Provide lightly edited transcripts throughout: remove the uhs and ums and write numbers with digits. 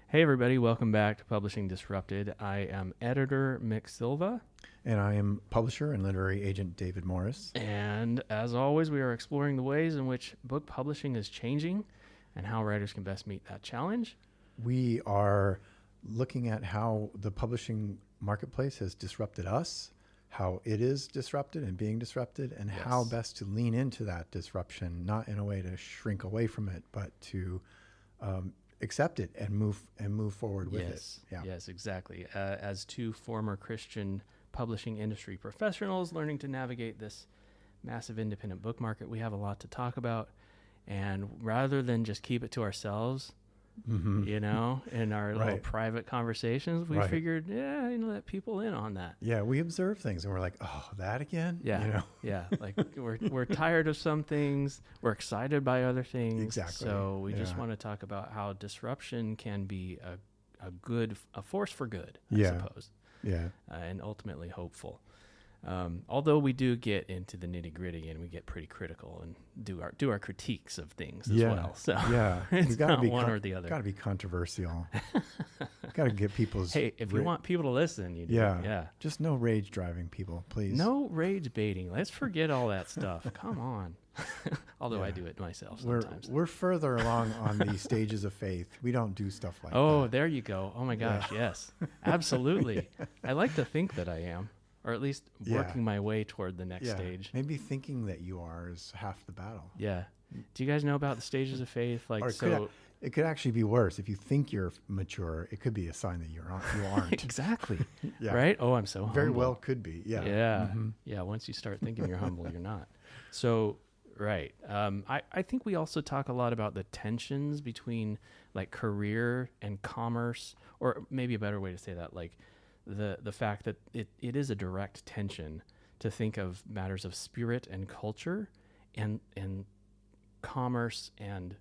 Hey everybody, welcome back to Publishing Disrupted. I am editor Mick Silva. And I am publisher and literary agent David Morris. And as always, we are exploring the ways in which book publishing is changing and how writers can best meet that challenge. We are looking at how the publishing marketplace has disrupted us, how it is disrupted and being disrupted, and how best to lean into that disruption, not in a way to shrink away from it, but to accept it and move forward with it. Yeah. Yes, exactly. As two former Christian publishing industry professionals learning to navigate this massive independent book market, we have a lot to talk about. And rather than just keep it to ourselves, in our little private conversations, we figured, let people in on that. Yeah, we observe things and we're like, oh, that again? Yeah, like we're tired of some things. We're excited by other things. Exactly. So we just want to talk about how disruption can be a force for good, I suppose. Yeah. And ultimately hopeful. Although we do get into the nitty gritty and we get pretty critical and do our critiques of things as well. So it's not one or the other. Got to be controversial. Got to get people's. Hey, if you want people to listen, you do. Yeah. Just no rage driving people, please. No rage baiting. Let's forget all that stuff. Come on. Although I do it myself sometimes. We're further along on the stages of faith. We don't do stuff like that. Oh, there you go. Oh my gosh, yes. Absolutely. I like to think that I am. Or at least working my way toward the next stage. Maybe thinking that you are is half the battle. Yeah. Do you guys know about the stages of faith? It could actually be worse. If you think you're mature, it could be a sign that you aren't. Exactly. Right? Oh, I'm so humble. Very well could be. Yeah. Yeah. Mm-hmm. Yeah. Once you start thinking you're humble, you're not. So, right. I think we also talk a lot about the tensions between like career and commerce, or maybe a better way to say that, like, the fact that it is a direct tension to think of matters of spirit and culture and commerce and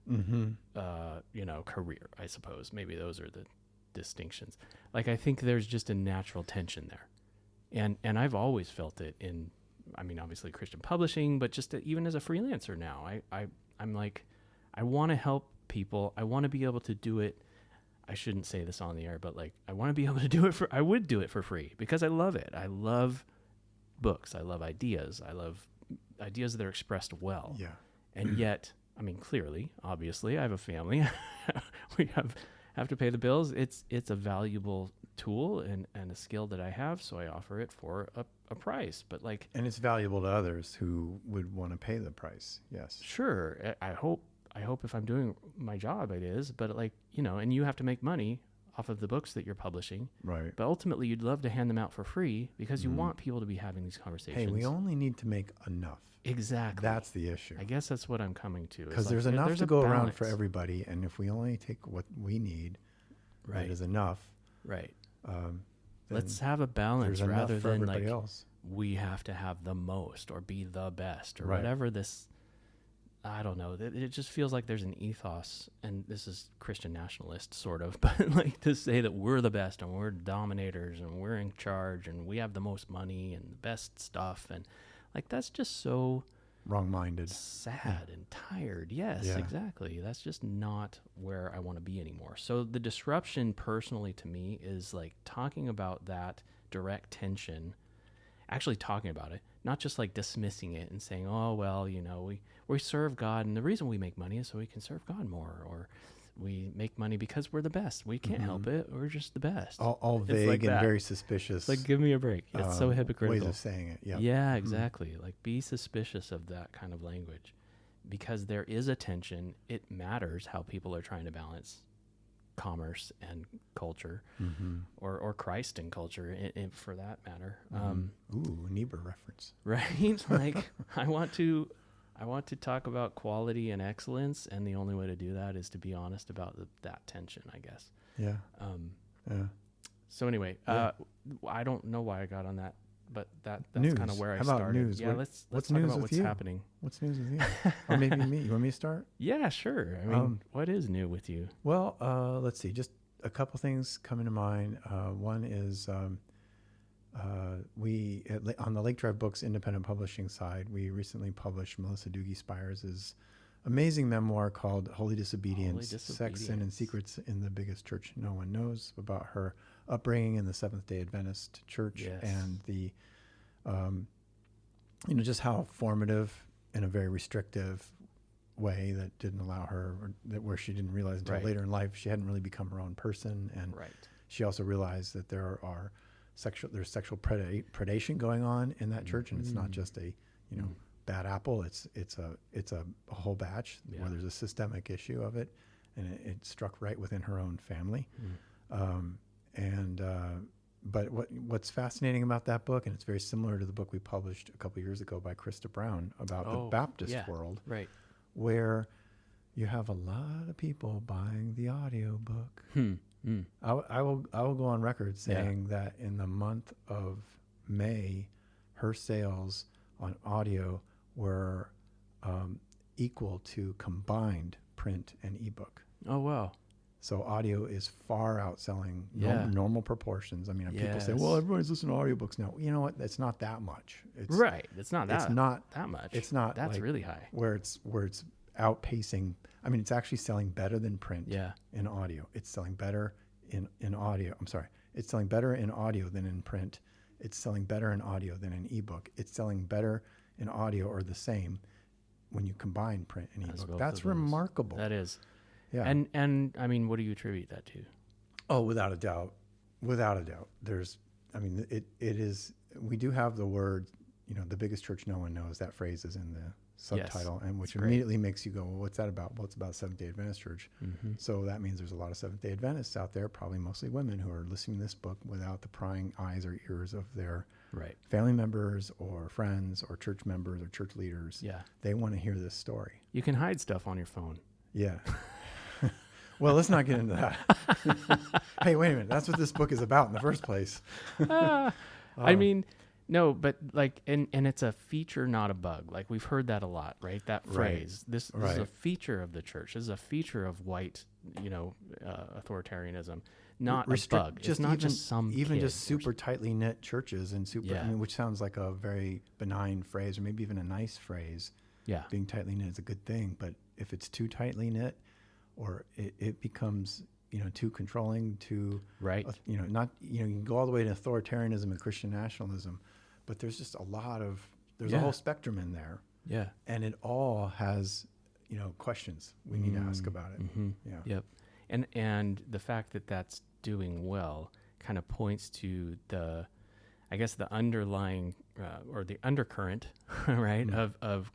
career, I suppose. Maybe those are the distinctions. Like, I think there's just a natural tension there. And I've always felt it in, obviously Christian publishing, but just even as a freelancer now, I'm like, I want to help people. I want to be able to do it. I shouldn't say this on the air, but like, I want to be able to do it I would do it for free because I love it. I love books. I love ideas. I love ideas that are expressed well. Yeah. And yet, clearly, obviously I have a family. We have to pay the bills. It's a valuable tool and a skill that I have. So I offer it for a price, but like, and it's valuable to others who would want to pay the price. Yes. Sure. I hope if I'm doing my job, it is, but like, and you have to make money off of the books that you're publishing. Right. But ultimately you'd love to hand them out for free because you want people to be having these conversations. Hey, we only need to make enough. Exactly. That's the issue. I guess that's what I'm coming to. Because there's enough to go around for everybody. And if we only take what we need, that is enough. Right. Let's have a balance rather than like else. We have to have the most or be the best or whatever this. I don't know. It just feels like there's an ethos, and this is Christian nationalist sort of, but like to say that we're the best and we're dominators and we're in charge and we have the most money and the best stuff. And like, that's just so wrong-minded, sad and tired. Yes, exactly. That's just not where I want to be anymore. So the disruption personally to me is like talking about that direct tension, actually talking about it, not just like dismissing it and saying, oh, well, we serve God, and the reason we make money is so we can serve God more, or we make money because we're the best. We can't help it. We're just the best. All vague like and very suspicious. Like, give me a break. It's so hypocritical. Ways of saying it. Yeah. Yeah, exactly. Like, be suspicious of that kind of language because there is a tension. It matters how people are trying to balance commerce and culture, or Christ and culture, for that matter. Ooh, Niebuhr reference. Right? Like, I want to talk about quality and excellence, and the only way to do that is to be honest about that tension, I guess. Yeah. So anyway, I don't know why I got on that, but that's kind of where I started. News? Yeah, let's talk about what's happening. What's news with you? Or maybe me. You want me to start? Yeah, sure. What is new with you? Well, let's see. Just a couple things coming to mind. One is we on the Lake Drive Books independent publishing side, we recently published Melissa Doogie Spires' amazing memoir called Holy Holy Disobedience, Sex, Sin, and Secrets in the Biggest Church No One Knows, about her upbringing in the Seventh-day Adventist Church, Yes. and the, just how formative in a very restrictive way that didn't allow her, or that where she didn't realize until Right. later in life she hadn't really become her own person, and Right. she also realized that there's sexual predation going on in that church, and it's not just a bad apple. It's a whole batch where there's a systemic issue of it, and it struck right within her own family. But what's fascinating about that book, and it's very similar to the book we published a couple of years ago by Krista Brown about the Baptist world, right, where you have a lot of people buying the audio book. I will go on record saying that in the month of May, her sales on audio were equal to combined print and ebook. Oh, wow. So audio is far outselling normal proportions. I mean, people say, well, everybody's listening to audiobooks now. You know what? It's not that much. Right. It's not that much. It's not. That's like really high. Where it's outpacing. I mean, it's actually selling better than print in audio. It's selling better in audio. I'm sorry. It's selling better in audio than in print. It's selling better in audio than in ebook. It's selling better in audio or the same when you combine print and ebook. That's remarkable. That is. Yeah. And I mean, what do you attribute that to? Oh, without a doubt. Without a doubt. It is, we do have the word, the biggest church no one knows. That phrase is in the subtitle, and which immediately makes you go, well, what's that about? Well, it's about Seventh-day Adventist Church. So that means there's a lot of Seventh-day Adventists out there, probably mostly women, who are listening to this book without the prying eyes or ears of their family members or friends or church members or church leaders. Yeah. They want to hear this story. You can hide stuff on your phone. Yeah. Well, let's not get into that. Hey, wait a minute. That's what this book is about in the first place. I mean, no, but like, and it's a feature, not a bug. Like, we've heard that a lot, right? That phrase. This is a feature of the church. This is a feature of white, authoritarianism, not a bug. It's not just some even just super tightly knit churches and which sounds like a very benign phrase, or maybe even a nice phrase. Yeah. Being tightly knit is a good thing, but if it's too tightly knit, or it becomes, too controlling, too, you can go all the way to authoritarianism and Christian nationalism, but there's just a whole spectrum in there. Yeah. And it all has, questions we need to ask about it. Yeah. Yep. And the fact that that's doing well kind of points to the underlying, or the undercurrent, right, of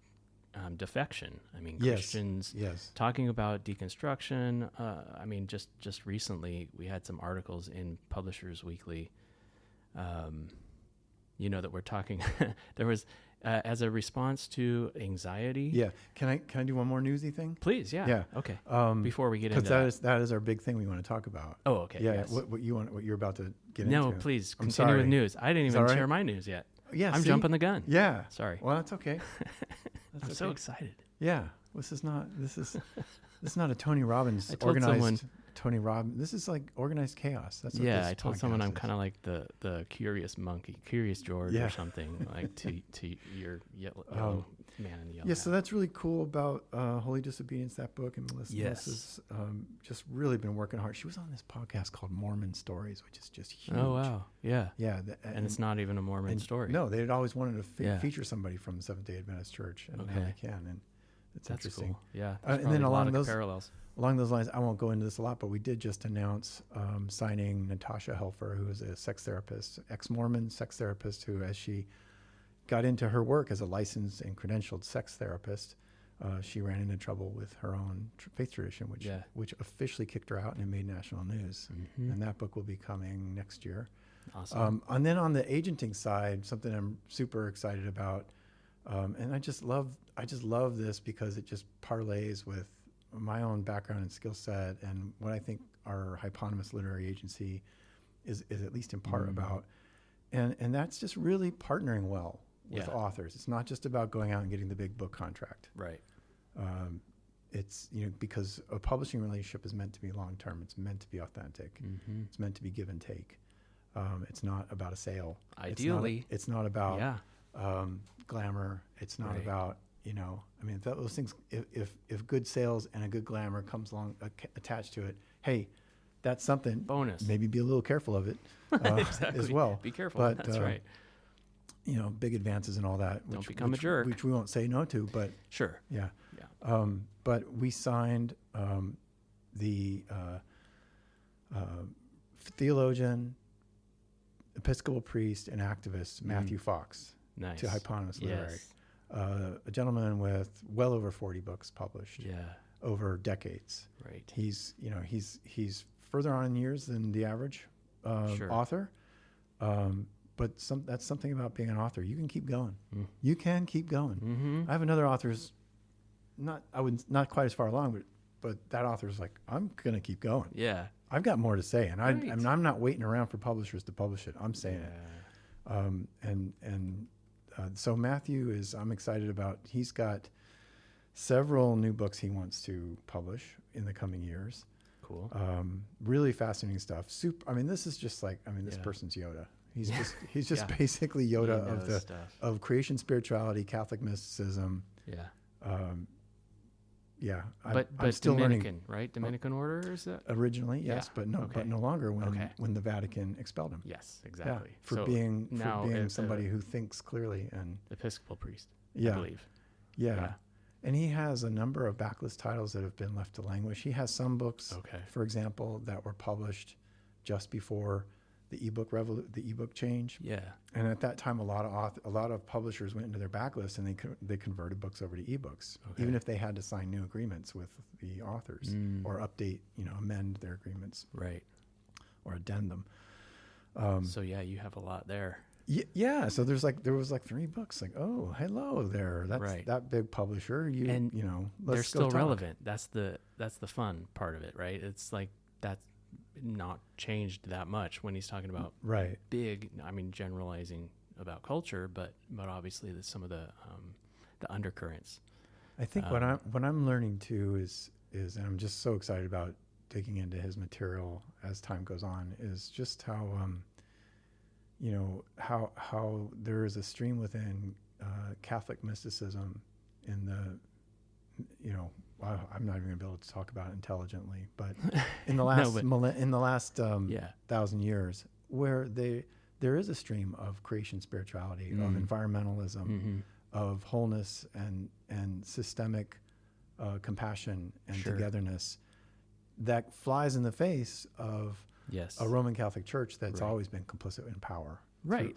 defection. I mean, Christians talking about deconstruction. I mean, just recently we had some articles in Publishers Weekly, that we're talking, there was, as a response to anxiety. Yeah. Can I do one more newsy thing? Please. Yeah. Yeah. Okay. Before we get into that is our big thing we want to talk about. Oh, okay. Yeah. Yes. What you're about to get into. No, please continue with news. I didn't even share my news yet. Yeah. I'm jumping the gun. Yeah. Sorry. Well, that's okay. I'm so excited. Yeah. This is not a Tony Robbins organized Tony Robbins. This is like organized chaos. That's what this I told someone I'm is. kind of like the curious monkey, Curious George or something, like to your yellow man in the yellow. Yeah, so that's really cool about Holy Disobedience, that book, and Melissa's just really been working hard. She was on this podcast called Mormon Stories, which is just huge. Oh wow, yeah, yeah, and it's not even a Mormon story. No, they had always wanted to feature somebody from the Seventh-day Adventist Church, and now they can, and it's that's interesting. Cool. Yeah, and then along those parallels. Along those lines, I won't go into this a lot, but we did just announce signing Natasha Helfer, who is a sex therapist, ex-Mormon sex therapist, who, as she got into her work as a licensed and credentialed sex therapist, she ran into trouble with her own faith tradition, which officially kicked her out and it made national news. And that book will be coming next year. Awesome. And then on the agenting side, something I'm super excited about, and I just love this because it just parlays with my own background and skill set and what I think our hyponymous literary agency is at least in part about. And that's just really partnering well with authors. It's not just about going out and getting the big book contract. Right. It's, because a publishing relationship is meant to be long-term. It's meant to be authentic. It's meant to be give and take. It's not about a sale. Ideally. It's not about glamour. It's not about I mean, those things, if good sales and a good glamour comes along attached to it, hey, that's something. Bonus. Maybe be a little careful of it Exactly. as well. Be careful. But, That's right. Big advances and all that. Don't become a jerk. Which we won't say no to, but Sure. yeah. Yeah. But we signed the theologian, Episcopal priest, and activist Matthew Fox Nice. to Hypotenuse Literary. Yes. A gentleman with well over 40 books published Yeah. over decades. Right. He's further on in years than the average Sure. author. But that's something about being an author. You can keep going. Mm. You can keep going. Mm-hmm. I have another author who's not quite as far along, but that author's like, I'm going to keep going. Yeah. I've got more to say, and Right. I'm not waiting around for publishers to publish it. I'm saying Yeah. it. So Matthew I'm excited about. He's got several new books he wants to publish in the coming years. Cool. Really fascinating stuff. This is just like, this Yeah. person's Yoda. He's just Yeah. basically He Yoda knows stuff. of creation spirituality, Catholic mysticism. Yeah. Yeah. But I'm still Dominican, learning. right? Dominican order, is that? Originally, yes, Yeah. but no, Okay. but no longer Okay. when the Vatican expelled him. Yes, exactly. Yeah, for So being now it's somebody who thinks clearly and Episcopal priest, yeah, I believe. yeah. Yeah. And he has a number of backlist titles that have been left to languish. He has some books, Okay. for example, that were published just before the ebook change. Yeah. And at that time, a lot of publishers went into their backlist and they converted books over to ebooks, Okay. even if they had to sign new agreements with the authors or update, amend their agreements Right. or addend them. So yeah, you have a lot there. Yeah. So there was like 3 books. Like, oh, hello there. That's Right. that big publisher. And let's They're go still talk. relevant. That's the fun part of it, right? It's like that's not changed that much when he's talking about Right. big. I mean, generalizing about culture, but obviously there's some of the undercurrents. I think what I'm learning too is and I'm just so excited about digging into his material as time goes on, is just how how there is a stream within Catholic mysticism in the I'm not even going to be able to talk about it intelligently, but in the last in the last 1,000 years, where there is a stream of creation spirituality, of environmentalism, of wholeness and systemic compassion and Sure. togetherness that flies in the face of Yes. a Roman Catholic Church that's Right. always been complicit in power, Right.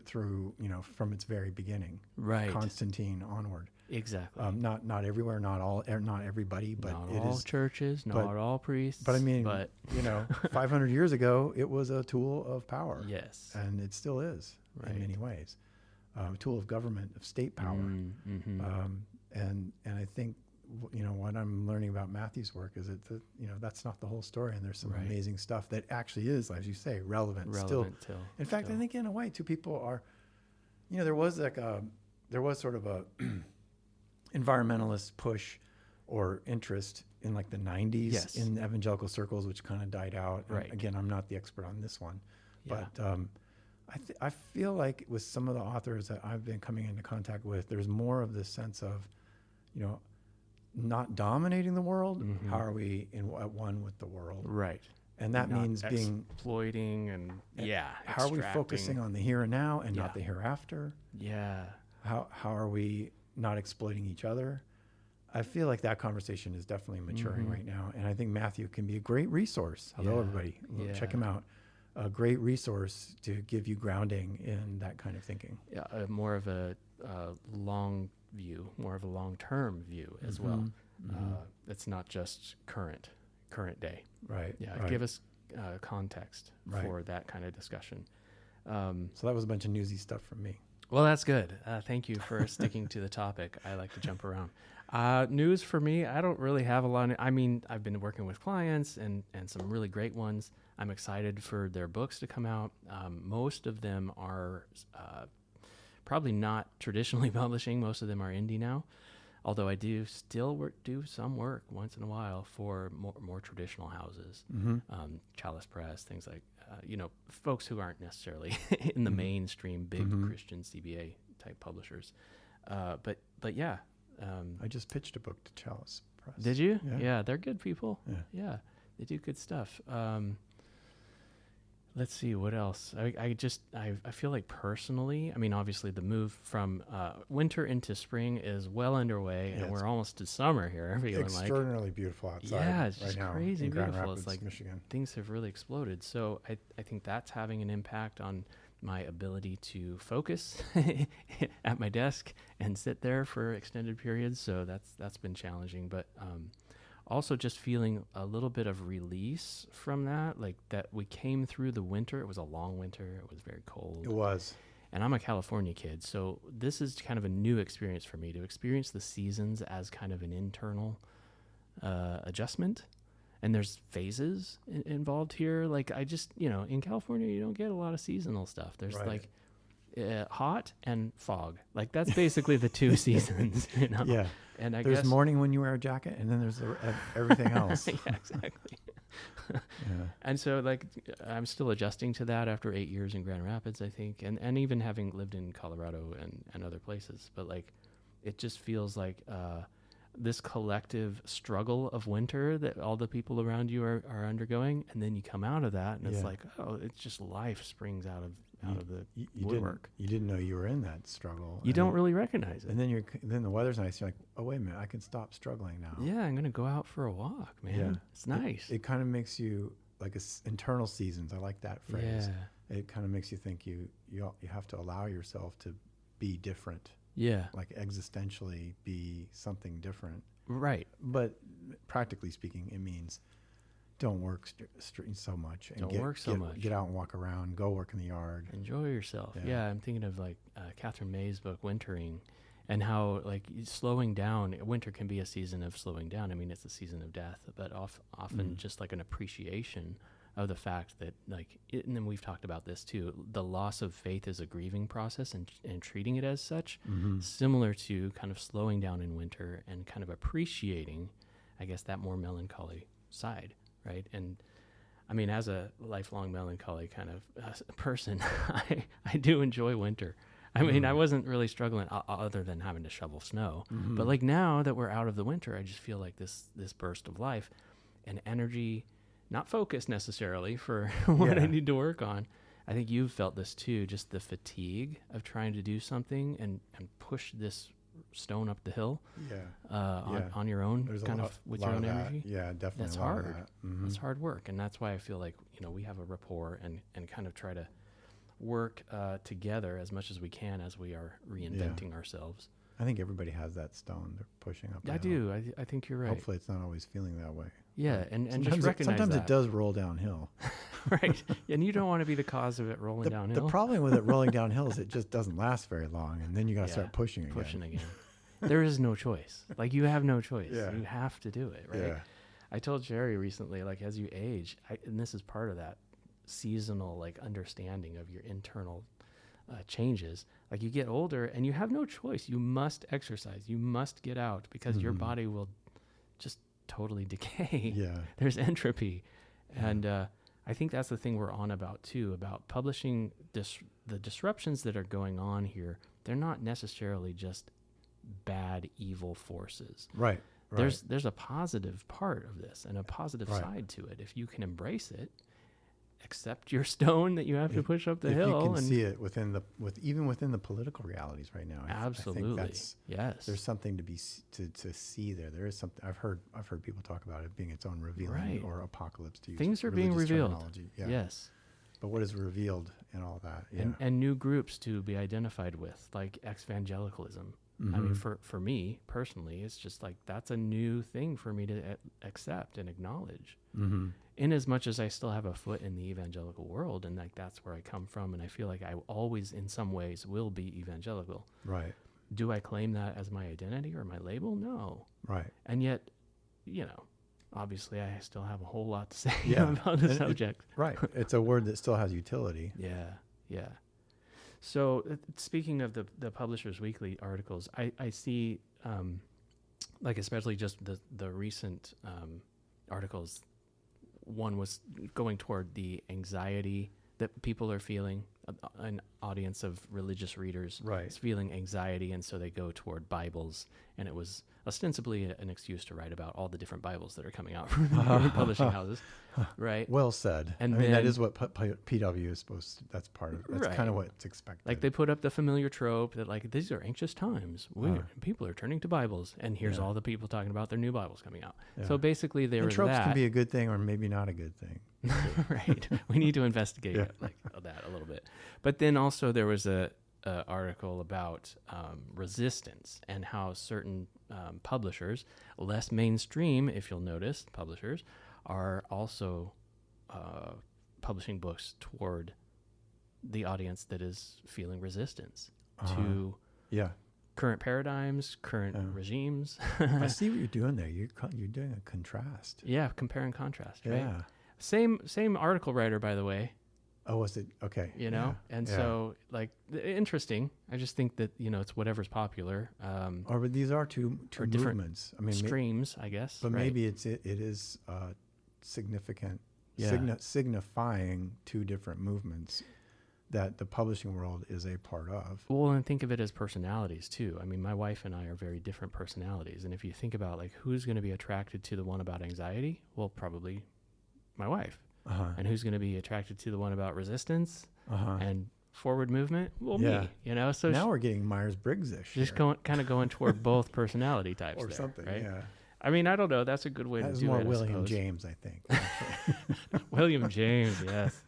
Through from its very beginning, Right. Constantine onward. Exactly. Not everywhere, not everybody, but not it all is. churches, not all priests. But I mean, but 500 years ago, it was a tool of power. yes. And it still is Right. in many ways, a tool of government, of state power. Mm-hmm. And I think what I'm learning about Matthew's work is that that's not the whole story, and there's some Right. amazing stuff that actually is, as you say, relevant still. In fact, I think in a way, two people are, there was sort of a environmentalist push or interest in like the 90s Yes. in evangelical circles, which kind of died out. And Right. again, I'm not the expert on this one, Yeah. but I feel like with some of the authors that I've been coming into contact with, there's more of this sense of, not dominating the world. Mhm. How are we at one with the world? Right. And that Not means being, exploiting and how are we focusing on the here and now and not Yeah. the hereafter? Yeah. How are we not exploiting each other? I feel like that conversation is definitely maturing right now. And I think Matthew can be a great resource. Hello, Yeah. everybody. Check him out. A great resource to give you grounding in that kind of thinking. Yeah, more of a long view, more of a long-term view as well. It's not just current day. Right. Yeah, right. give us context Right. for that kind of discussion. So that was a bunch of newsy stuff from me. Well, that's good. Thank you for sticking to the topic. I like to jump around. News for me, I don't really have a lot. I've been working with clients and some really great ones. I'm excited for their books to come out. Most of them are probably not traditionally publishing. Most of them are indie now, although I do still do some work once in a while for more traditional houses, Chalice Press, things like, folks who aren't necessarily in the mainstream big Christian CBA type publishers. But yeah. I just pitched a book to Chalice Press. Did you? Yeah. Yeah, they're good people. Yeah. They do good stuff. Let's see what else. I feel like personally, I mean, obviously the move from winter into spring is well underway, and we're almost to summer here. Extraordinarily beautiful outside. Yeah, it's right just now crazy in Grand beautiful. Rapids, It's like Michigan. Things have really exploded. So I think that's having an impact on my ability to focus at my desk and sit there for extended periods. So that's been challenging, but also just feeling a little bit of release from that, like that we came through the winter. It was a long winter. It was very cold. It was. And I'm a California kid, so this is kind of a new experience for me, to experience the seasons as kind of an internal adjustment. And there's phases involved here. Like I just, in California, you don't get a lot of seasonal stuff. There's like hot and fog. Like that's basically the two seasons, Yeah. And there's morning when you wear a jacket, and then there's everything else. Yeah, exactly. Yeah. And so like I'm still adjusting to that after 8 years in Grand Rapids, I think, and even having lived in Colorado and other places. But like it just feels like this collective struggle of winter that all the people around you are undergoing, and then you come out of that, and it's like, oh, it's just life springs out of the woodwork. You didn't know you were in that struggle. You don't really recognize it. And then the weather's nice. You're like, oh, wait a minute, I can stop struggling now. Yeah, I'm going to go out for a walk, man. Yeah. It's nice. It kind of makes you like internal seasons. I like that phrase. Yeah. It kind of makes you think you have to allow yourself to be different. Yeah. Like existentially be something different. Right. But practically speaking, it means don't work so much. And Don't work so much. Get out and walk around. Go work in the yard. Enjoy yourself. Yeah, I'm thinking of like Catherine May's book, Wintering, and how like slowing down, winter can be a season of slowing down. I mean, it's a season of death, but often just like an appreciation of the fact that like, and then we've talked about this too, the loss of faith is a grieving process, and treating it as such, similar to kind of slowing down in winter and kind of appreciating, I guess, that more melancholy side. Right. And I mean, as a lifelong melancholy kind of person, I do enjoy winter. I mean, I wasn't really struggling other than having to shovel snow. But like now that we're out of the winter, I just feel like this burst of life and energy, not focus necessarily for what I need to work on. I think you've felt this too, just the fatigue of trying to do something and push this stone up the hill on your own. There's with your own energy. Yeah, definitely. That's hard. It's hard work. And that's why I feel like, we have a rapport and kind of try to work together as much as we can as we are reinventing ourselves. I think everybody has that stone they're pushing up. I do. I think you're right. Hopefully it's not always feeling that way. Yeah, and just recognize sometimes that. it does roll downhill. Right. And you don't want to be the cause of it rolling downhill. The problem with it rolling downhill is it just doesn't last very long, and then you got to start pushing again. There is no choice. Like, you have no choice. Yeah. You have to do it, right? Yeah. I told Jerry recently, like, as you age, and this is part of that seasonal, like, understanding of your internal changes. Like, you get older and you have no choice. You must exercise. You must get out because your body will just totally decay. Yeah. There's entropy. Yeah. And I think that's the thing we're on about too, about publishing the disruptions that are going on here. They're not necessarily just bad, evil forces. Right. There's a positive part of this and a positive side to it. If you can embrace it, accept your stone that you have to push up the hill. You can see it even within the political realities right now. Absolutely. I think yes. There's something to see there. There is something. I've heard people talk about it being its own revealing or apocalypse to use. Things are being revealed. Yeah. Yes. But what is revealed and all that? Yeah. And new groups to be identified with, like evangelicalism. I mean, for me personally, it's just like that's a new thing for me to accept and acknowledge. In as much as I still have a foot in the evangelical world, and like that's where I come from, and I feel like I always, in some ways, will be evangelical. Right. Do I claim that as my identity or my label? No. Right. And yet, obviously, I still have a whole lot to say about the subject. Right. It's a word that still has utility. Yeah. So speaking of the Publishers Weekly articles, I see, like especially just the recent articles, one was going toward the anxiety that people are feeling an audience of religious readers Right. is feeling anxiety, and so they go toward Bibles, and it was ostensibly an excuse to write about all the different Bibles that are coming out from the publishing houses, right? Well said. And I mean, that then- is what PW is supposed to, that's part of, that's Right. kind of what's expected. Like they put up the familiar trope that like these are anxious times. People are turning to Bibles, and here's Yeah. all the people talking about their new Bibles coming out. Yeah. So basically, there and was tropes that. can be a good thing or maybe not a good thing. Right. We need to investigate Yeah. like that a little bit. But then also there was a article about resistance and how certain publishers, less mainstream, if you'll notice, publishers are also publishing books toward the audience that is feeling resistance to Yeah. current paradigms, current regimes. I see what you're doing there. You're doing a contrast. Yeah, compare and contrast, right? Yeah. Same article writer, by the way. Oh, was it? Okay. You know, and so like interesting. I just think that it's whatever's popular. But these are two or different movements. I mean, streams, I guess. but right? maybe it is significant, Yeah. signifying two different movements that the publishing world is a part of. Well, and think of it as personalities too. I mean, my wife and I are very different personalities, and if you think about like who's going to be attracted to the one about anxiety, well, probably my wife. And who's going to be attracted to the one about resistance and forward movement? Well, Yeah. me. So Now we're getting Myers-Briggs-ish. just going toward both personality types or there, something. right? Yeah. I mean, I don't know. That's a good way That's to do more it. William I suppose. James, I think. William James, yes.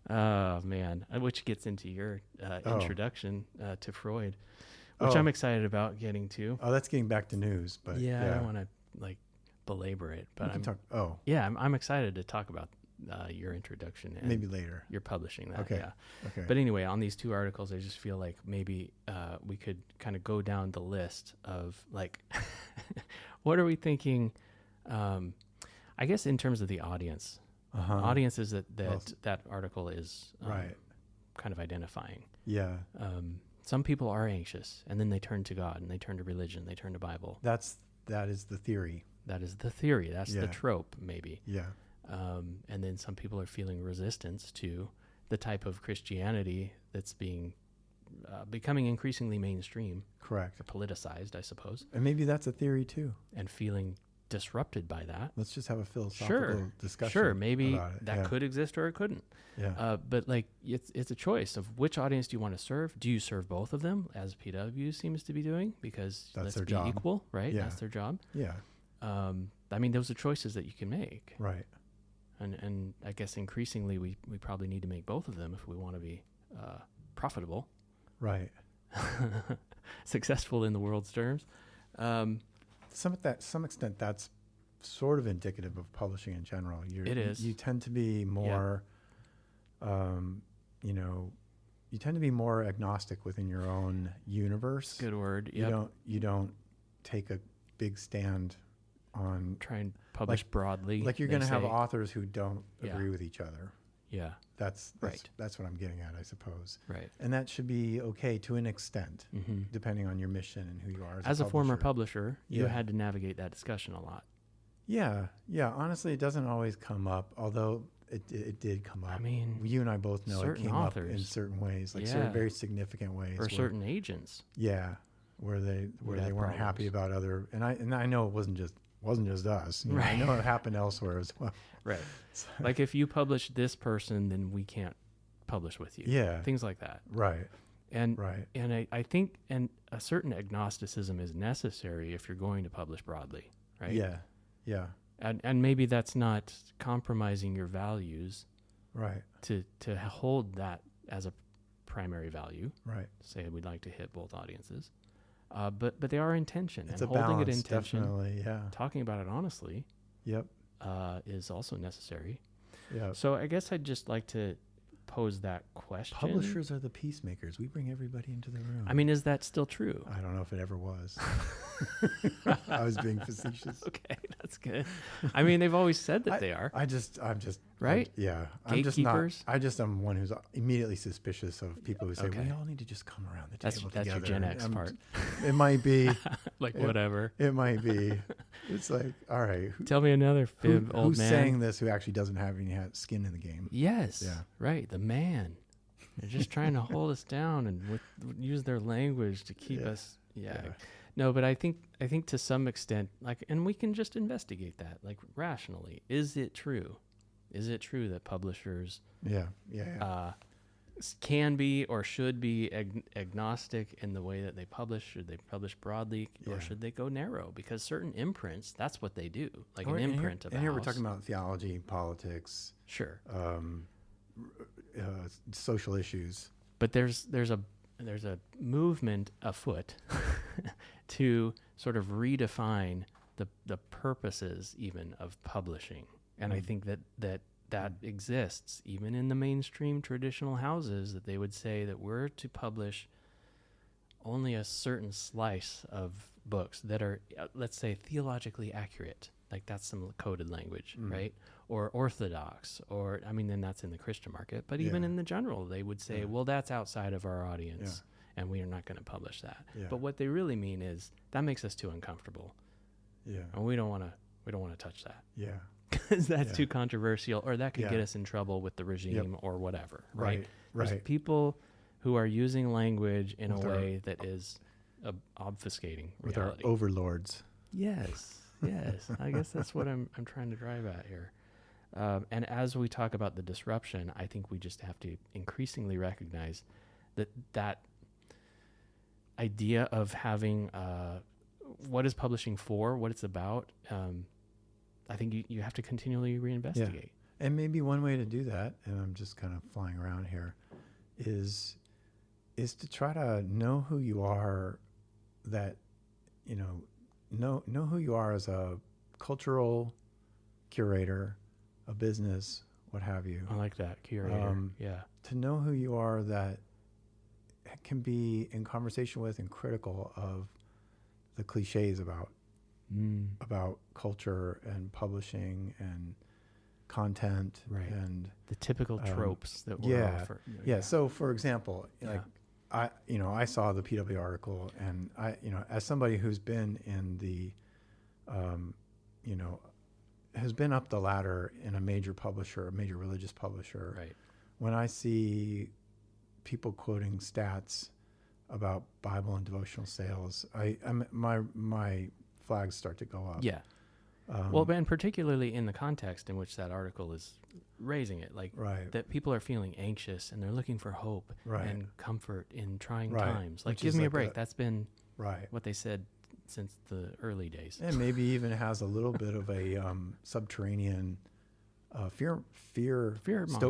Oh man, which gets into your introduction to Freud, which I'm excited about getting to. Oh, that's getting back to news, but I don't want to like belabor it, but I'm excited to talk about your introduction and maybe later. you're publishing that. Okay. Yeah. Okay. But anyway, on these two articles, I just feel like maybe we could kind of go down the list of like, what are we thinking? I guess in terms of the audience, audiences that article is kind of identifying. Yeah. Some people are anxious, and then they turn to God, and they turn to religion, they turn to Bible. That is the theory. That is the theory. That's the trope, maybe. Yeah. And then some people are feeling resistance to the type of Christianity that's becoming increasingly mainstream. Correct. Or politicized, I suppose. And maybe that's a theory too. And feeling disrupted by that. Let's just have a philosophical discussion. Sure, maybe about it. that could exist or it couldn't. Yeah. But like it's a choice of which audience do you want to serve. Do you serve both of them, as PW seems to be doing? Because That's let's their be job. equal, right? Yeah. That's their job. Yeah. I mean, those are choices that you can make. Right. And I guess increasingly we probably need to make both of them if we want to be profitable. Right. Successful in the world's terms. Some extent that's sort of indicative of publishing in general. It is. You tend to be more, you tend to be more agnostic within your own universe. Good word. Yep. You don't take a big stand on Try and publish broadly. like you're going to have authors who don't agree with each other. Yeah. That's right. That's what I'm getting at, I suppose. Right. And that should be okay to an extent, depending on your mission and who you are as a publisher. former publisher, you had to navigate that discussion a lot. Yeah. Honestly, it doesn't always come up, although it did come up. I mean, you and I both know it certain came authors. up in certain ways, like certain very significant ways, or certain agents. Yeah, where they weren't problems. happy about other, and I know it wasn't just us. You know, Right. I know it happened elsewhere as well. Right. Like if you publish this person, then we can't publish with you. Yeah. Things like that. Right. And Right. and I think a certain agnosticism is necessary if you're going to publish broadly, right? Yeah. Yeah. And maybe that's not compromising your values Right. to hold that as a primary value. Right. Say we'd like to hit both audiences. But they are in tension, It's and a holding balance, it in tension, definitely. Yeah. talking about it honestly, Yep. is also necessary. Yeah. So I guess I'd just like to pose that question. Publishers are the peacemakers. We bring everybody into the room. I mean, is that still true? I don't know if it ever was. I was being facetious. Okay, that's good. I mean, they've always said that they are. I'm just Right? I'm just not. Gatekeepers? I'm one who's immediately suspicious of people who say Okay. we all need to just come around the That's table your together. Gen X I'm- part. It might be. Like whatever. It might be. It's like, all right. Tell me another fib, old who's man. saying this who actually doesn't have any skin in the game? Yes. Yeah. Right. The man. They're just trying to hold us down and use their language to keep us. Yeah. No, but I think to some extent, like, and we can just investigate that, like, rationally. Is it true? Is it true that publishers can be or should be agnostic in the way that they publish? Should they publish broadly, or should they go narrow? Because certain imprints, that's what they do. Like an imprint of a house. And here we're talking about theology, politics, sure, social issues. But there's a movement afoot to sort of redefine the purposes even of publishing, and I think that exists even in the mainstream traditional houses, that they would say that we're to publish only a certain slice of books that are, let's say, theologically accurate. Like, that's some coded language, right? Or orthodox, or, I mean, then that's in the Christian market. But even in the general, they would say, well, that's outside of our audience, and we are not going to publish that. Yeah. But what they really mean is, that makes us too uncomfortable. Yeah. And we don't want to touch that. Yeah. Because that's too controversial, or that could get us in trouble with the regime or whatever, right? There's people who are using language in a way that is obfuscating reality. With our overlords. Yes. I guess that's what I'm trying to drive at here. And as we talk about the disruption, I think we just have to increasingly recognize that idea of having what is publishing for, what it's about. I think you have to continually reinvestigate. Yeah. And maybe one way to do that, and I'm just kind of flying around here, is to try to know who you are, that, know who you are as a cultural curator, a business, what have you. I like that, curator. To know who you are, that can be in conversation with and critical of the cliches about culture and publishing and content, and the typical tropes that we're offered. So, for example, I saw the PW article, and as somebody who's been in the, has been up the ladder in a major religious publisher, when I see people quoting stats about Bible and devotional sales, my flags start to go up. Yeah. Well, and particularly in the context in which that article is raising it, like that people are feeling anxious and they're looking for hope and comfort in trying times. Like, give me a break. That's been what they said since the early days. And maybe even has a little bit of a subterranean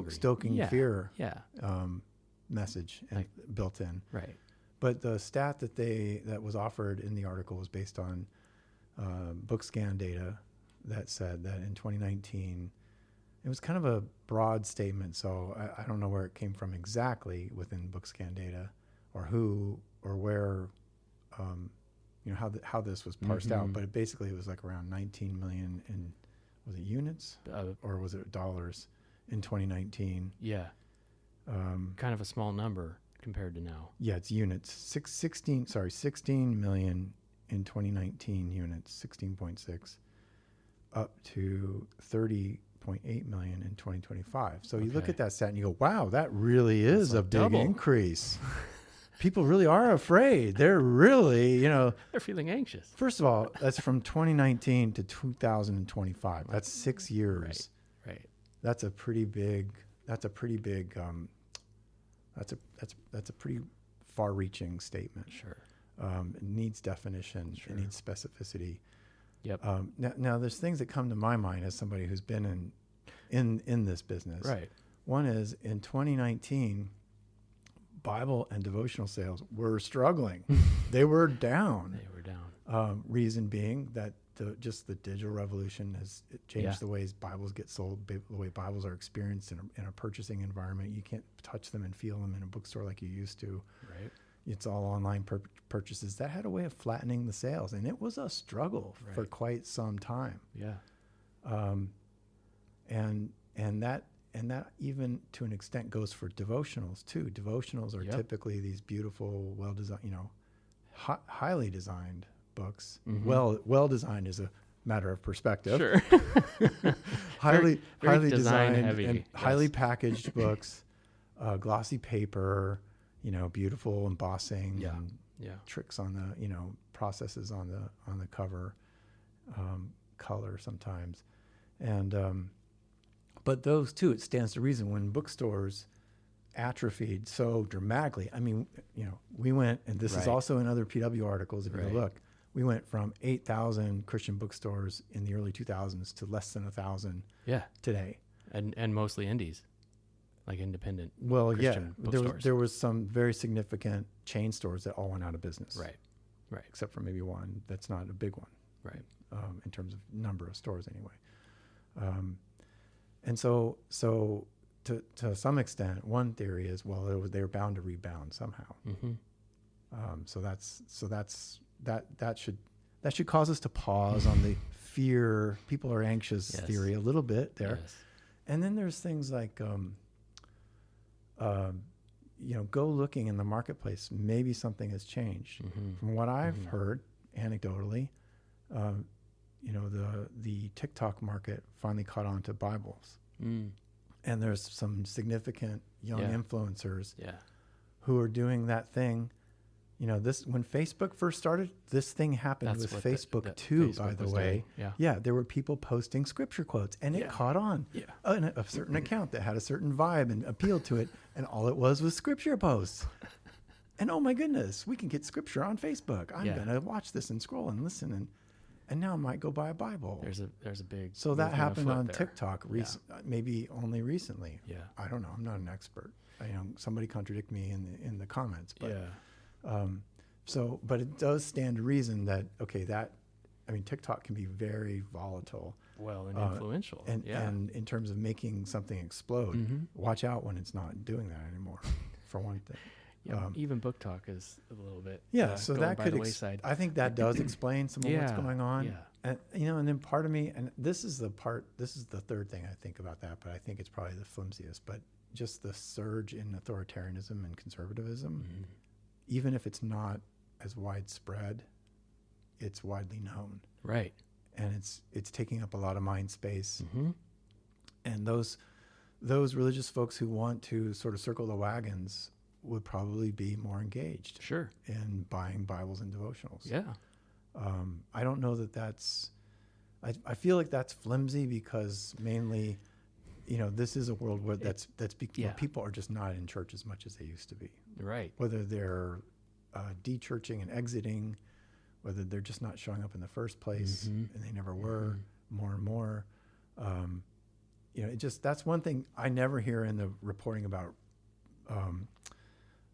stoking fear message built in. Right. But the stat that was offered in the article was based on book scan data that said that in 2019, it was kind of a broad statement, so I don't know where it came from exactly within book scan data, or who or where, how this was parsed out. But it was like around 19 million in, was it units or was it dollars in 2019? Yeah, kind of a small number compared to now. Yeah, it's units. 16 million. In 2019 units, 16.6, up to 30.8 million in 2025. So you look at that stat and you go, wow, that really is a big increase. People really are afraid. They're really, they're feeling anxious. First of all, that's from 2019 to 2025. That's 6 years. Right. That's a pretty pretty far-reaching statement. Sure. It needs definition. Sure. It needs specificity. Yep. Now, there's things that come to my mind as somebody who's been in this business. Right. One is, in 2019, Bible and devotional sales were struggling. They were down. Reason being that the digital revolution has changed the ways Bibles get sold, the way Bibles are experienced in a purchasing environment. You can't touch them and feel them in a bookstore like you used to. Right. It's all online purchases. That had a way of flattening the sales, and it was a struggle for quite some time. Yeah. And that even to an extent goes for devotionals too. Devotionals are typically these beautiful, well-designed, highly designed books. Well designed is a matter of perspective. Sure. highly designed heavy, and highly packaged books. glossy paper, beautiful embossing Yeah. and Yeah. tricks on the, processes on the cover, color sometimes. And, but those two, it stands to reason when bookstores atrophied so dramatically. I mean, we went, and this is Right. also in other PW articles, if Right. you look, we went from 8,000 Christian bookstores in the early 2000s to less than 1,000 Yeah. today. And mostly indies, like independent. Well, Christian bookstores. there was some very significant chain stores that all went out of business. Right. Right. Except for maybe one that's not a big one. Right. In terms of number of stores anyway. And so to some extent, one theory is, well, they were bound to rebound somehow. Mm-hmm. That should cause us to pause on the fear, people are anxious Yes. theory a little bit there. Yes. And then there's things like, go looking in the marketplace. Maybe something has changed. Mm-hmm. From what I've heard anecdotally, the TikTok market finally caught on to Bibles. Mm. And there's some significant young Yeah. influencers Yeah. who are doing that thing. When Facebook first started, this thing happened That's with what Facebook too, by Facebook the was way. doing. Yeah. Yeah, there were people posting scripture quotes, and it Yeah. caught on. Yeah. A certain account that had a certain vibe and appealed to it, and all it was scripture posts. And oh my goodness, we can get scripture on Facebook. I'm Yeah. gonna watch this and scroll and listen, and now I might go buy a Bible. There's a big. So that movement happened afoot on there. TikTok, maybe only recently. Yeah. I don't know. I'm not an expert. Somebody contradict me in the comments. But, Yeah. but it does stand to reason that TikTok can be very volatile, Well, and influential. and yeah. and in terms of making something explode. Mhm. Watch out when it's not doing that anymore. For one thing. Yeah, even book talk is a little bit. So going that by could the wayside. I think that does explain some of what's Yeah, going on. yeah. And and then part of me, and this is the third thing I think about that, but I think it's probably the flimsiest, but just the surge in authoritarianism and conservatism, Mhm. even if it's not as widespread, it's widely known. Right. And it's taking up a lot of mind space. Mm-hmm. And those religious folks who want to sort of circle the wagons would probably be more engaged Sure. in buying Bibles and devotionals. Yeah. I don't know that that's, I feel like that's flimsy because mainly, this is a world where where people are just not in church as much as they used to be. Right. Whether they're de-churching and exiting, whether they're just not showing up in the first place, Mhm. and they never were, more and more. That's one thing I never hear in the reporting about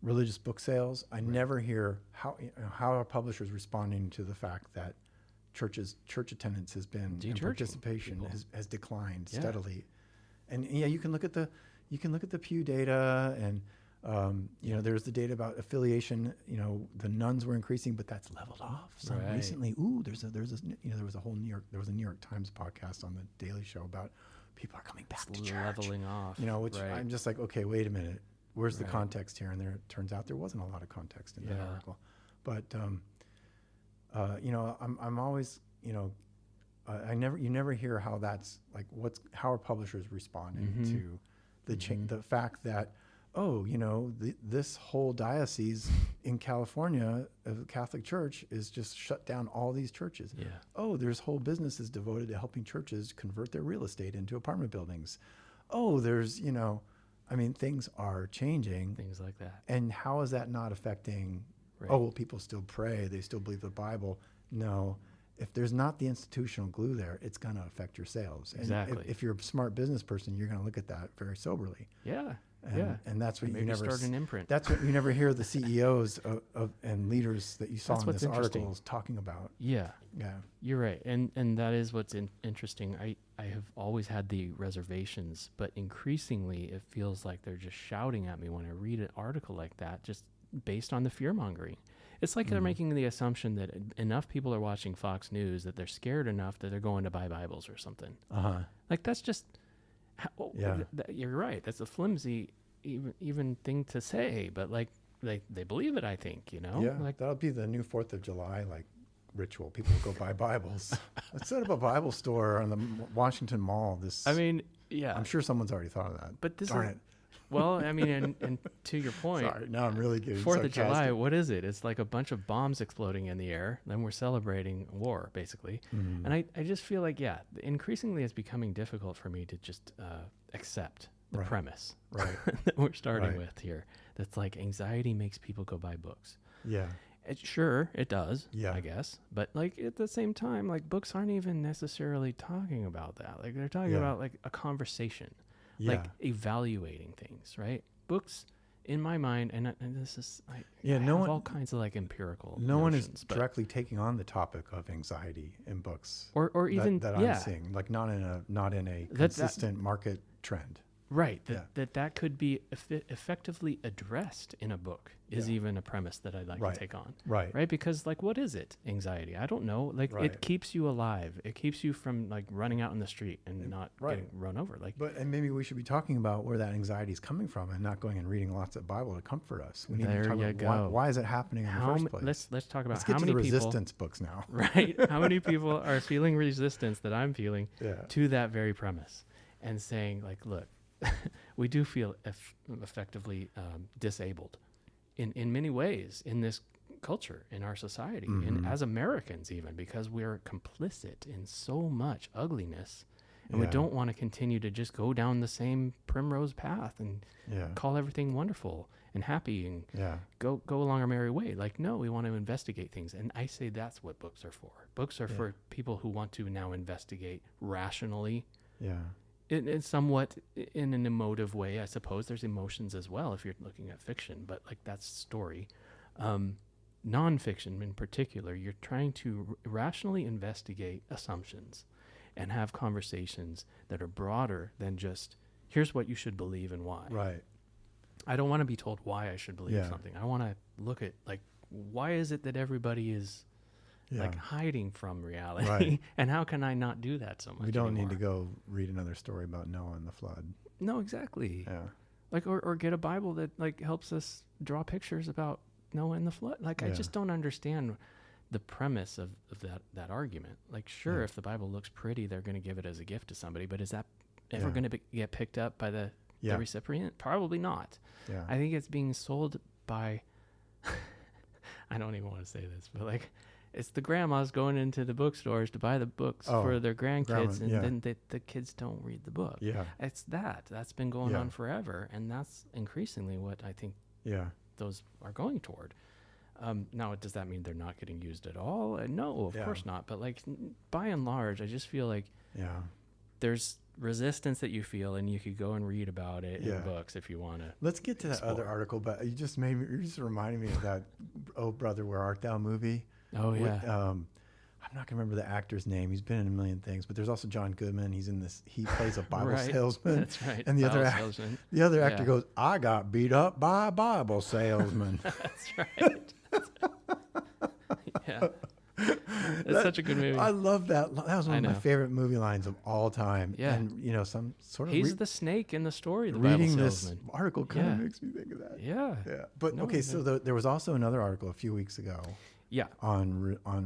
religious book sales. I never hear how are publishers responding to the fact that church attendance has been, and De-churching participation people. has declined Yeah. steadily. And you can look at the Pew data, and there's the data about affiliation. The nuns were increasing, but that's leveled off. So Right. recently, there was a New York Times podcast on the Daily Show about people are coming back to church. Leveling off. Which right. I'm just like, okay, wait a minute. Where's the Right. context here? And it turns out there wasn't a lot of context in that Yeah. article. But I'm always, you never hear how that's like how are publishers responding Mhm. to the fact that this whole diocese in California of the Catholic Church is just shut down all these churches. Yeah. Oh, there's whole businesses devoted to helping churches convert their real estate into apartment buildings. Oh, there's, things are changing. Things like that. And how is that not affecting, Right. oh, well, people still pray, they still believe the Bible. No, if there's not the institutional glue there, it's going to affect your sales. And Exactly. if you're a smart business person, you're going to look at that very soberly. Yeah. And, and that's what Maybe you never start an imprint. That's what you never hear the CEOs and leaders that you saw That's in what's this interesting. article talking about. Yeah. Yeah. You're right. And that is what's interesting. I have always had the reservations, but increasingly it feels like they're just shouting at me when I read an article like that, just based on the fear mongering. It's like they're making the assumption that enough people are watching Fox News that they're scared enough that they're going to buy Bibles or something. Uh-huh. Like that's just, Yeah. You're right. That's a flimsy even thing to say, but like they believe it, I think, Yeah, like that'll be the new 4th of July ritual. People will go buy Bibles. Let's set up a Bible store on the Washington Mall. I mean, yeah. I'm sure someone's already thought of that. But this Darn is, it. Well, I mean, and to your point, Sorry, now I'm really getting 4th of sarcastic. July, what is it? It's like a bunch of bombs exploding in the air. Then we're celebrating war, basically. Mm. And I just feel like, yeah, increasingly it's becoming difficult for me to just accept the Right. premise Right. that we're starting Right. with here. That's like anxiety makes people go buy books. Yeah. Sure, it does, Yeah. I guess. But like at the same time, like books aren't even necessarily talking about that. Like they're talking Yeah. about like a conversation, Yeah. like evaluating things, right? Books, in my mind, and this is, I Yeah, no have one- all kinds of like empirical No one is notions, but- directly taking on the topic of anxiety in books. or even, that yeah, I'm seeing, like not in a That- consistent market trend. right. Yeah. That could be effectively addressed in a book is Yeah. even a premise that I'd like Right. to take on. Right. Right, because like, what is it? Anxiety? I don't know. Like, Right. it keeps you alive. It keeps you from like running out in the street and not Right. getting run over. Like, And maybe we should be talking about where that anxiety is coming from, and not going and reading lots of Bible to comfort us. We need There to talk you about go. why is it happening in the first place. let's talk about Let's get how to many the people, resistance books now. right? How many people are feeling resistance that I'm feeling Yeah. to that very premise, and saying like, look, we do feel effectively disabled in many ways in this culture, in our society, and Mhm. as Americans even, because we're complicit in so much ugliness, and we Yeah. don't want to continue to just go down the same primrose path and Yeah. call everything wonderful and happy and Yeah. go along our merry way. Like, no, we want to investigate things. And I say that's what books are for. Books are Yeah. for people who want to now investigate rationally, Yeah. in somewhat in an emotive way, I suppose. There's emotions as well if you're looking at fiction, but like that's story. Nonfiction in particular, you're trying to rationally investigate assumptions and have conversations that are broader than just, here's what you should believe and why. Right. I don't want to be told why I should believe Yeah. something. I want to look at, like, why is it that everybody is Yeah. like hiding from reality? Right. And how can I not do that so much We don't need anymore? to go read another story about Noah and the flood. No, exactly. Yeah. Like, or get a Bible that like helps us draw pictures about Noah and the flood. Like, I Yeah. just don't understand the premise of that argument. Like, sure, Yeah. if the Bible looks pretty, they're going to give it as a gift to somebody, but is that ever Yeah. going to get picked up by the Yeah. recipient? Probably not. Yeah. I think it's being sold by, I don't even want to say this, but like, it's the grandmas going into the bookstores to buy the books Oh, for their grandkids, and yeah. then the kids don't read the book. Yeah. That's been going Yeah. on forever, and that's increasingly what I think Yeah. those are going toward. Now, does that mean they're not getting used at all? No, of Yeah. course not. But like, by and large, I just feel like Yeah. there's resistance that you feel, and you could go and read about it Yeah. in books if you want to. Let's get to that other Explore. article, but you just reminding me of that "Oh Brother, Where Art Thou" movie. Oh with, yeah, I'm not gonna remember the actor's name. He's been in a million things, but there's also John Goodman. He's in this. He plays a Bible Right. salesman. That's right. And the other Bible act- salesman. The other actor Yeah. goes, "I got beat up by a Bible salesman." That's right. Yeah, it's such a good movie. I love that. That was one I of my know. favorite movie lines of all time. Yeah. And some sort of He's the snake in the story. The reading Bible this salesman. article kind of Yeah. makes me think of that. Yeah. Yeah. But No, okay, so there was also another article a few weeks ago Yeah. on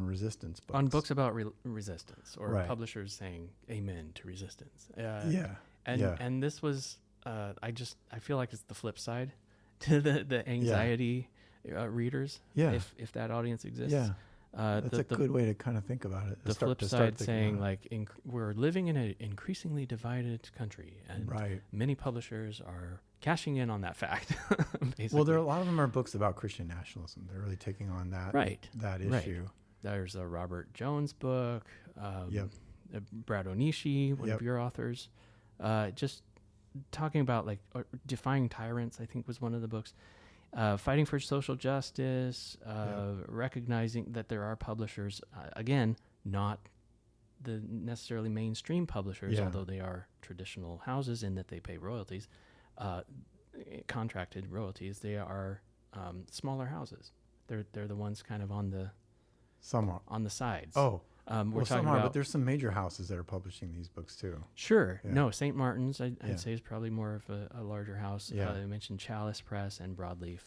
resistance books. On books about resistance, or Right. publishers saying amen to resistance. Yeah. And yeah. and this was I feel like it's the flip side to the anxiety readers. Yeah. If that audience exists. Yeah. That's a good way to kind of think about it. The flip side saying like we're living in an increasingly divided country, and right. many publishers are cashing in on that fact. Basically. Well, a lot of them are books about Christian nationalism. They're really taking on that that issue. Right. There's a Robert Jones book. Yep. Brad Onishi, one Yep. of your authors, just talking about like defying tyrants. I think was one of the books. Fighting for social justice, recognizing that there are publishers, again, not the necessarily mainstream publishers, Yeah. although they are traditional houses in that they pay royalties, contracted royalties. They are smaller houses. They're the ones kind of on the sides. Oh, we're well, talking some are, about. but there's some major houses that are publishing these books too. Sure. Yeah. No, St. Martin's, I'd Yeah. say, is probably more of a larger house. Yeah. I mentioned Chalice Press and Broadleaf.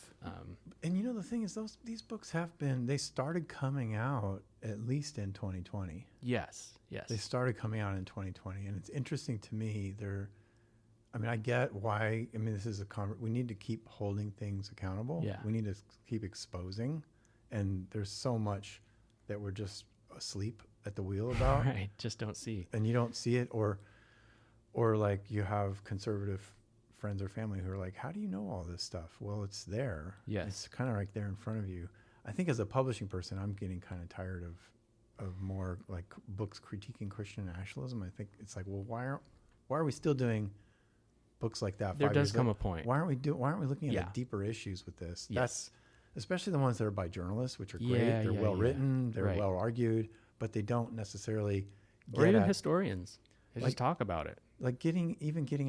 And the thing is, these books they started coming out at least in 2020. Yes. They started coming out in 2020, and it's interesting to me. I mean, I get why. I mean, this is we need to keep holding things accountable. Yeah. We need to keep exposing, and there's so much that we're just asleep at the wheel about. Right. Just don't see. And you don't see it, or like you have conservative friends or family who are like, how do you know all this stuff? Well, it's there. Yes. It's kind of right there in front of you. I think as a publishing person, I'm getting kind of tired of more like books critiquing Christian nationalism. I think it's like, well, why are we still doing books like that? There does come a point. Why aren't we looking at deeper issues with this? Yes. That's especially the ones that are by journalists, which are great. Yeah, they're well written, they're right. well argued, but they don't necessally or even historians. They just talk about it. Like getting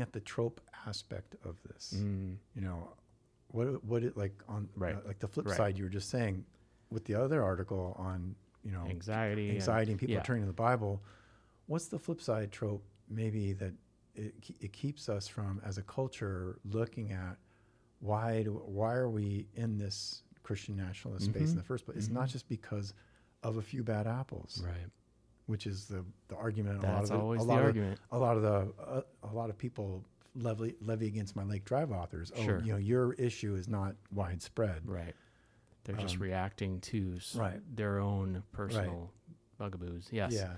at the trope aspect of this. You know, what it like on like the flip side you were just saying with the other article on, you know, anxiety and people turning to the Bible. What's the flip side trope? Maybe that it keeps us from, as a culture, looking at why are we in this Christian nationalist space in the first place? It's not just because of a few bad apples, right? Which is the argument. That's always the argument. A lot of people levy against my Lake Drive authors. Oh, sure. You know, your issue is not widespread. Right. They're just reacting to their own personal bugaboos. Yes. Yeah.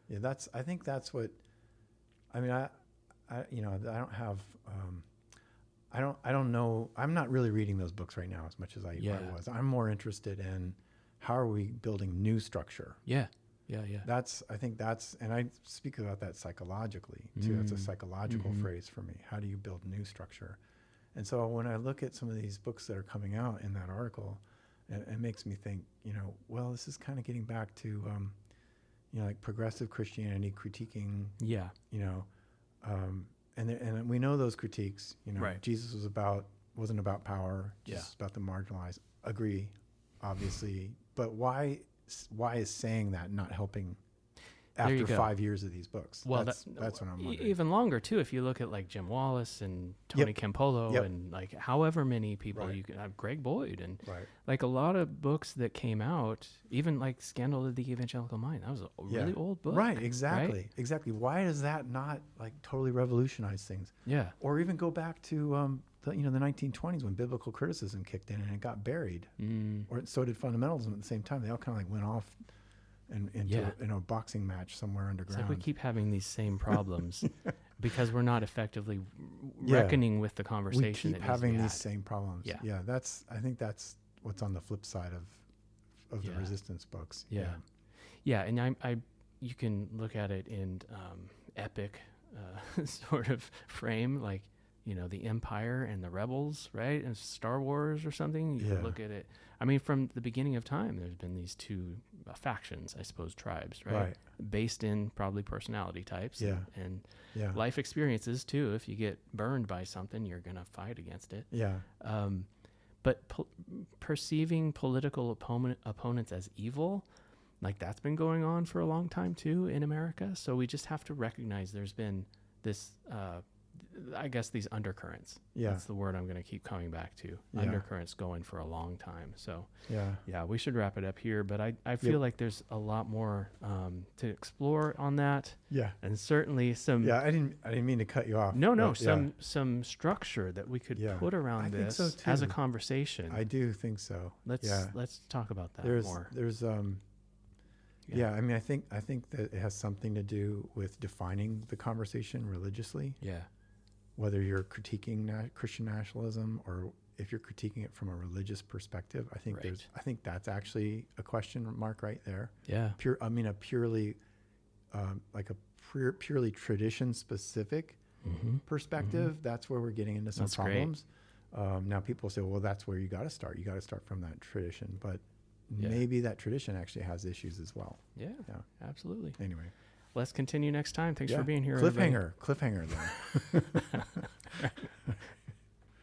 Yeah. I think that's what. I mean, I you know, I don't have. I don't know. I'm not really reading those books right now as much as I was. I'm more interested in how are we building new structure. Yeah. I think and I speak about that psychologically too. It's a psychological phrase for me. How do you build new structure? And so when I look at some of these books that are coming out in that article, it makes me think, you know, well, this is kind of getting back to, you know, like progressive Christianity critiquing, you know, and we know those critiques, you know, Jesus wasn't about power, Jesus was about the marginalized. Agree, obviously, but why is saying that not helping after 5 years of these books? Well, that's what I'm wondering. Even longer too, if you look at like Jim Wallace and Tony Campolo and like however many people you can have, Greg Boyd and like a lot of books that came out, even like Scandal of the Evangelical Mind. That was a really old book. Right. Exactly. Why does that not like totally revolutionize things? Yeah. Or even go back to the 1920s when biblical criticism kicked in and it got buried, or so did fundamentalism at the same time. They all kind of like went off in a boxing match somewhere underground. It's like we keep having these same problems because we're not effectively reckoning with the conversation. We keep having these same problems. Yeah. I think that's what's on the flip side of the resistance books. Yeah. And you can look at it in epic sort of frame, like, you know, the Empire and the Rebels, right? And Star Wars or something. You can look at it. I mean, from the beginning of time, there's been these two factions, I suppose, tribes, right? Based in probably personality types and life experiences too. If you get burned by something, you're going to fight against it. Yeah. But perceiving political opponents as evil, like that's been going on for a long time too in America. So we just have to recognize there's been this I guess these undercurrents. That's the word I'm going to keep coming back to. Undercurrents going for a long time. So we should wrap it up here. But I feel like there's a lot more to explore on that. Yeah, and certainly some. Yeah, I didn't mean to cut you off. No, some structure that we could put around this as a conversation. I do think so. Let's talk about that more. There's I mean, I think that it has something to do with defining the conversation religiously. Yeah. Whether you're critiquing Christian nationalism or if you're critiquing it from a religious perspective, I think that's actually a question mark right there. Yeah. A purely purely tradition specific perspective. That's where we're getting into some problems. Now people say, well, that's where you got to start. You got to start from that tradition, but maybe that tradition actually has issues as well. Yeah. Absolutely. Anyway. Let's continue next time. Thanks for being here. Cliffhanger then.